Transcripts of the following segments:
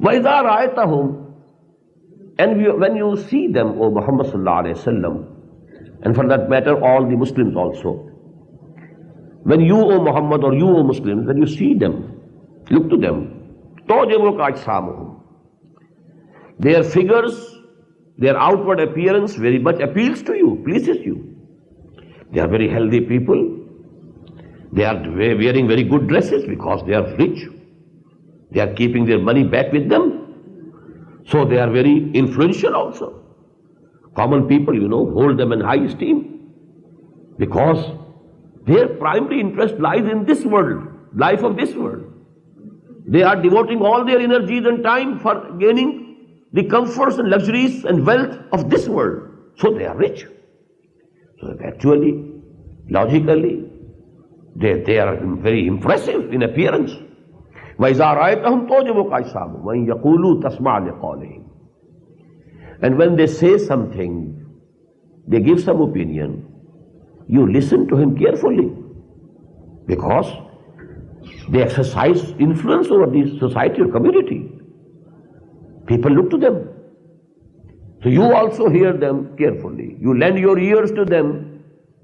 وَإِذَا رَأَيْتَهُمْ, and when you see them, O Muhammad sallallahu alayhi wa sallam, and for that matter all the Muslims also, when you, O Muhammad, or you, O Muslims, when you see them, look to them, تُعْجِبُكَ أَجْسَامُهُمْ, their figures, their outward appearance very much appeals to you, pleases you. They are very healthy people. They are wearing very good dresses because they are rich. They are keeping their money back with them. So they are very influential also. Common people, hold them in high esteem because their primary interest lies in this world, life of this world. They are devoting all their energies and time for gaining the comforts and luxuries and wealth of this world. So they are rich. So actually, logically, they are very impressive in appearance. وَإِذَا رَأَيْتَهُمْ تُعْجِبُكَ أَجْسَامُهُمْ وَإِنْ يَقُولُوا تَسْمَعْ لِقَوْلِهِمْ, and when they say something, they give some opinion, you listen to him carefully because they exercise influence over the society or community. People look to them. So you also hear them carefully. You lend your ears to them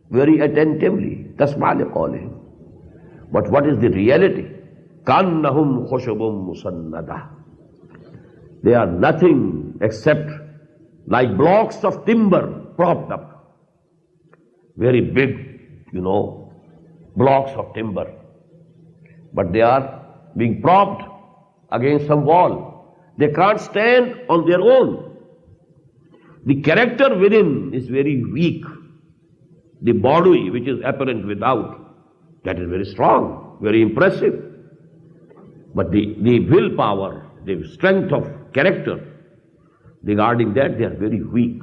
very attentively. تَسْمَعْ لِقَوْلِهِمْ. But what is the reality? كَأَنَّهُمْ خُشُبٌ مُسَنَّدَةٌ. They are nothing except like blocks of timber propped up. Very big, blocks of timber. But they are being propped against some wall. They can't stand on their own. The character within is very weak. The body which is apparent without, that is very strong, very impressive. But the willpower, the strength of character, regarding that they are very weak.